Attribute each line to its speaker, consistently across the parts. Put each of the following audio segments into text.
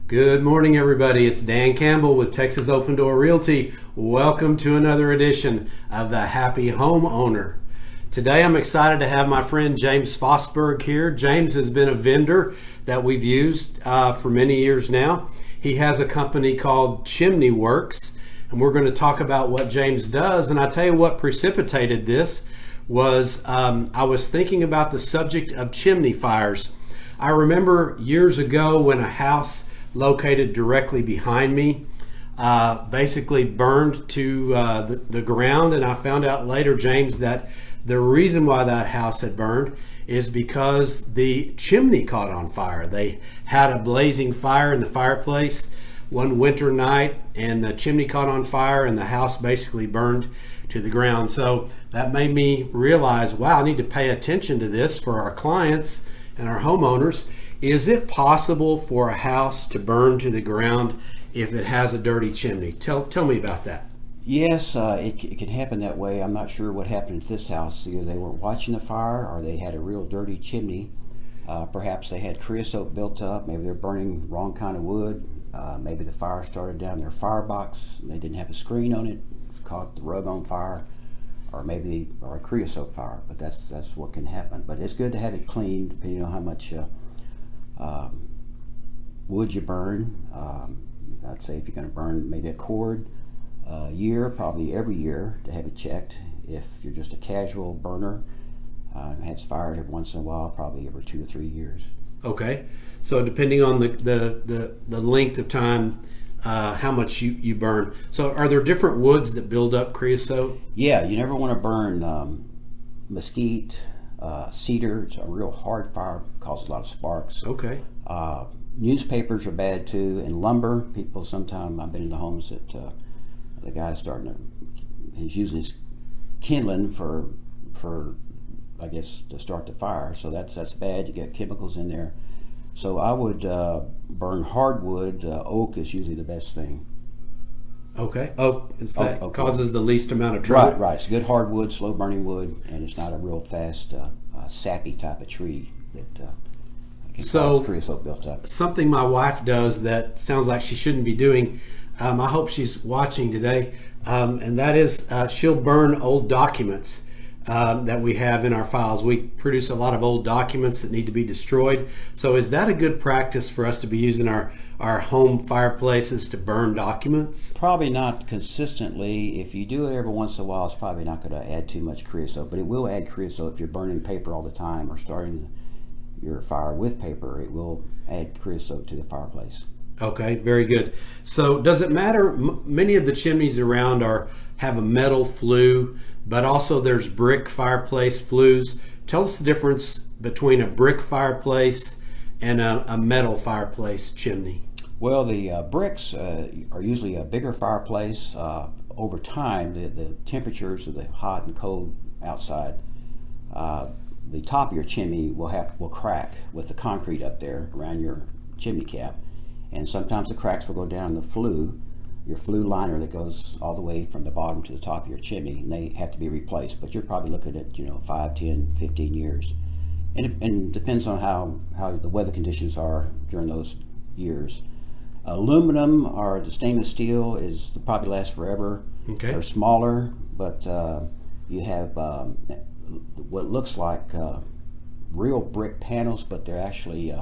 Speaker 1: Good morning, everybody. It's Dan Campbell with Texas Open Door Realty. Welcome to another edition of The Happy Homeowner. Today, I'm excited to have my friend James Fosberg here. James has been a vendor that we've used for many years now. He has a company called Chimney, and we're going to talk about what James does. And I tell you what precipitated this was I was thinking about the subject of chimney fires. I remember years ago when a house located directly behind me basically burned to the ground, and I found out later, James, that the reason why that house had burned is because the chimney caught on fire. They had a blazing fire in the fireplace one winter night, and the chimney caught on fire and the house basically burned to the ground. So that made me realize, wow, I need to pay attention to this for our clients and our homeowners. Is it possible for a house to burn to the ground if it has a dirty chimney? Tell me about that.
Speaker 2: Yes, it can happen that way. I'm not sure what happened at this house. Either they weren't watching the fire or they had a real dirty chimney. Perhaps they had creosote built up. Maybe they're burning wrong kind of wood. Maybe the fire started down their firebox and they didn't have a screen on it, caught the rug on fire, or maybe a creosote fire. But that's what can happen. But it's good to have it cleaned, depending on how much wood you burn. I'd say if you're going to burn maybe a cord a year, probably every year, to have it checked. If you're just a casual burner, has fired every once in a while, probably every 2 or 3 years.
Speaker 1: Okay, so depending on the length of time, how much you burn. So are there different woods that build up creosote?
Speaker 2: Yeah, you never want to burn mesquite, cedar. It's a real hard fire, causes a lot of sparks.
Speaker 1: Okay.
Speaker 2: Newspapers are bad too, and lumber. People sometimes, I've been in the homes that the guy's he's using his kindling for I guess to start the fire. So that's bad. You get chemicals in there. So I would burn hardwood. Oak is usually the best thing.
Speaker 1: Okay. Oak is that causes the least amount of trouble.
Speaker 2: Right. It's good hardwood, slow burning wood, and it's not a real fast sappy type of tree that can cause creosote built up.
Speaker 1: Something my wife does that sounds like she shouldn't be doing. I hope she's watching today, and that is she'll burn old documents that we have in our files. We produce a lot of old documents that need to be destroyed. So is that a good practice for us to be using our home fireplaces to burn documents?
Speaker 2: Probably not consistently. If you do it every once in a while, it's probably not going to add too much creosote, but it will add creosote if you're burning paper all the time or starting your fire with paper. It will add creosote to the fireplace.
Speaker 1: Okay, very good. So does it matter? Many of the chimneys around have a metal flue, but also there's brick fireplace flues. Tell us the difference between a brick fireplace and a metal fireplace chimney.
Speaker 2: Well, the bricks are usually a bigger fireplace. Over time, the temperatures of the hot and cold outside, the top of your chimney will crack with the concrete up there around your chimney cap. And sometimes the cracks will go down the flue, your flue liner that goes all the way from the bottom to the top of your chimney, and they have to be replaced. But you're probably looking at 5, 10, 15 years. And it depends on how the weather conditions are during those years. Aluminum or the stainless steel is probably lasts forever.
Speaker 1: Okay.
Speaker 2: They're smaller, but you have what looks like real brick panels, but they're actually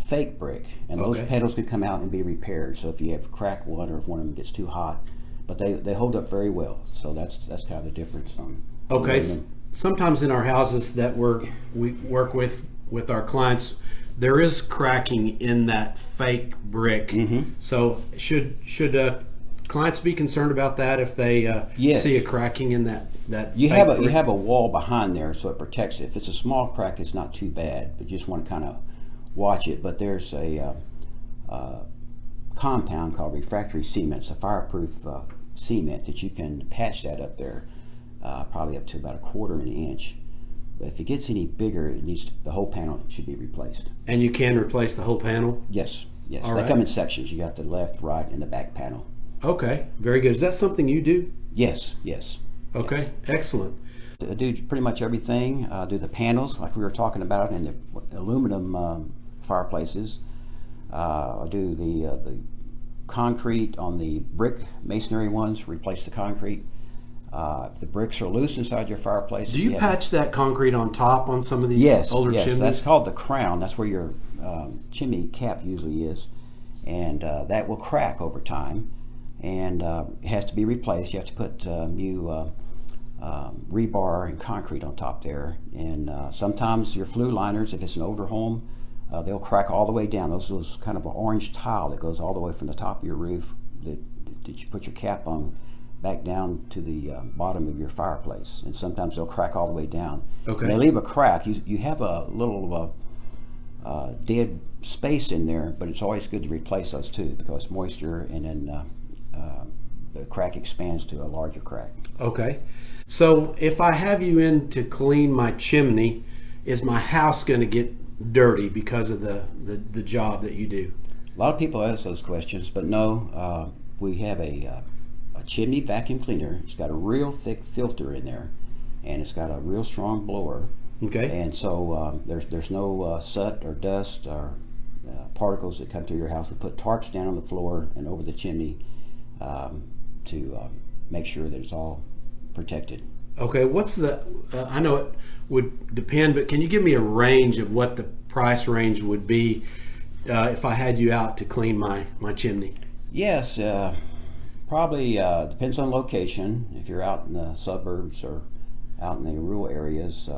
Speaker 2: fake brick, and those panels can come out and be repaired. So if you have to crack one, or if one of them gets too hot, but they hold up very well. So that's kind of the difference on.
Speaker 1: Okay. Sometimes in our houses that we work with our clients, there is cracking in that fake brick.
Speaker 2: Mm-hmm.
Speaker 1: So should clients be concerned about that if they
Speaker 2: Yes.
Speaker 1: see a cracking in that
Speaker 2: You
Speaker 1: fake
Speaker 2: have
Speaker 1: brick?
Speaker 2: you have a wall behind there, so it protects it. If it's a small crack, it's not too bad, but you just want to kind of watch it. But there's a compound called refractory cement. It's a fireproof cement that you can patch that up there, probably up to about 1/4 inch. But if it gets any bigger, the whole panel should be replaced.
Speaker 1: And you can replace the whole panel?
Speaker 2: Yes.
Speaker 1: All
Speaker 2: They
Speaker 1: right.
Speaker 2: come in sections. You got the left, right, and the back panel.
Speaker 1: Okay, very good. Is that something you do?
Speaker 2: Yes.
Speaker 1: Okay,
Speaker 2: Yes.
Speaker 1: excellent.
Speaker 2: I do pretty much everything. Do the panels like we were talking about, and the aluminum fireplaces. I do the concrete on the brick masonry ones, replace the concrete. If the bricks are loose inside your fireplace.
Speaker 1: Do you patch that concrete on top on some of these older chimneys?
Speaker 2: That's called the crown. That's where your chimney cap usually is. And that will crack over time, and it has to be replaced. You have to put new rebar and concrete on top there. And sometimes your flue liners, if it's an older home, they'll crack all the way down. Those kind of an orange tile that goes all the way from the top of your roof that you put your cap on back down to the bottom of your fireplace. And sometimes they'll crack all the way down.
Speaker 1: Okay.
Speaker 2: And they leave a crack. You have a little dead space in there, but it's always good to replace those too, because moisture, and then the crack expands to a larger crack.
Speaker 1: Okay. So if I have you in to clean my chimney, is my house going to get dirty because of the job that you do?
Speaker 2: A lot of people ask those questions, but no, we have a chimney vacuum cleaner. It's got a real thick filter in there, and it's got a real strong blower.
Speaker 1: Okay.
Speaker 2: And so there's no soot or dust or particles that come through your house. We put tarps down on the floor and over the chimney to make sure that it's all protected.
Speaker 1: Okay, what's the, I know it would depend, but can you give me a range of what the price range would be if I had you out to clean my chimney?
Speaker 2: Yes, probably depends on location. If you're out in the suburbs or out in the rural areas,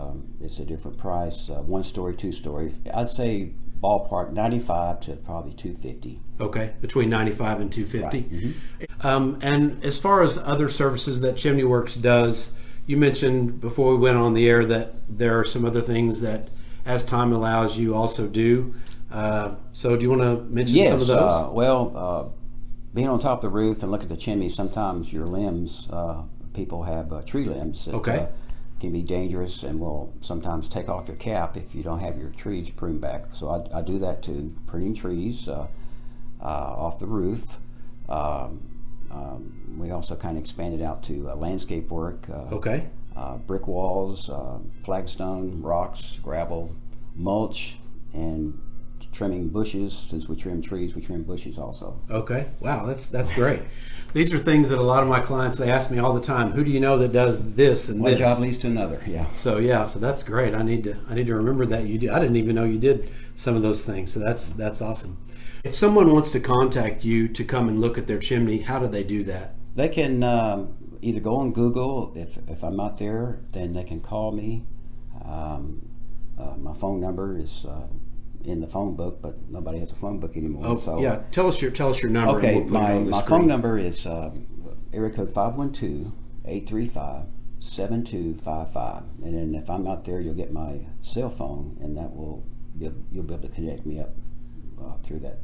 Speaker 2: it's a different price. 1 story, 2 story. I'd say ballpark 95 to probably 250.
Speaker 1: Okay, between 95 and 250.
Speaker 2: Right. Mm-hmm.
Speaker 1: And as far as other services that Chimney Works does, you mentioned before we went on the air that there are some other things that, as time allows, you also do. So do you want to mention some of those?
Speaker 2: Being on top of the roof and looking at the chimney, sometimes your limbs, people have tree limbs that can be dangerous and will sometimes take off your cap if you don't have your trees pruned back. So I do that too, pruning trees off the roof. We also kind of expanded out to landscape work. Brick walls, flagstone, rocks, gravel, mulch, and trimming bushes. Since we trim trees, we trim bushes also.
Speaker 1: Okay, wow, that's great. These are things that a lot of my clients, they ask me all the time, who do you know that does this and
Speaker 2: One
Speaker 1: this?
Speaker 2: job leads to another.
Speaker 1: So that's great. I need to remember that you do. I didn't even know you did some of those things. So that's awesome. If someone wants to contact you to come and look at their chimney, how do they do that?
Speaker 2: They can either go on Google. If I'm not there, then they can call me. My phone number is in the phone book, but nobody has a phone book anymore.
Speaker 1: Oh, so yeah. Tell us your number.
Speaker 2: Okay,
Speaker 1: and we'll put it on the
Speaker 2: my
Speaker 1: screen.
Speaker 2: phone number is area code 512-835-7255, and then if I'm not there, you'll get my cell phone, and that you'll be able to connect me up through that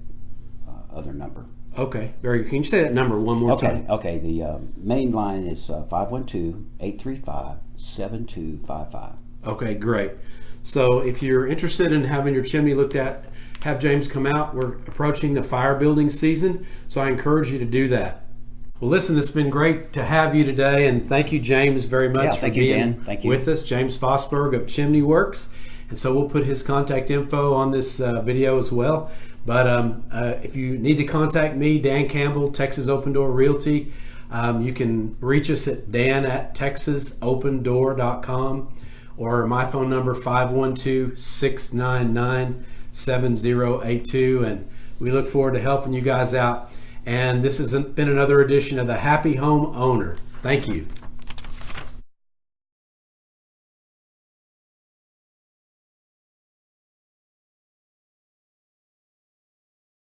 Speaker 2: other number.
Speaker 1: Okay, very good. Can you say that number one more time?
Speaker 2: Okay. The main line is 512-835-7255.
Speaker 1: Okay, great. So if you're interested in having your chimney looked at, have James come out. We're approaching the fire building season, so I encourage you to do that. Well, listen, it's been great to have you today, and thank you, James, very much for being with us. James Fosberg of Chimney Works. And so we'll put his contact info on this video as well. But if you need to contact me, Dan Campbell, Texas Open Door Realty, you can reach us at dan@texasopendoor.com, or my phone number 512-699-7082. And we look forward to helping you guys out. And this has been another edition of the Happy Home Owner. Thank you.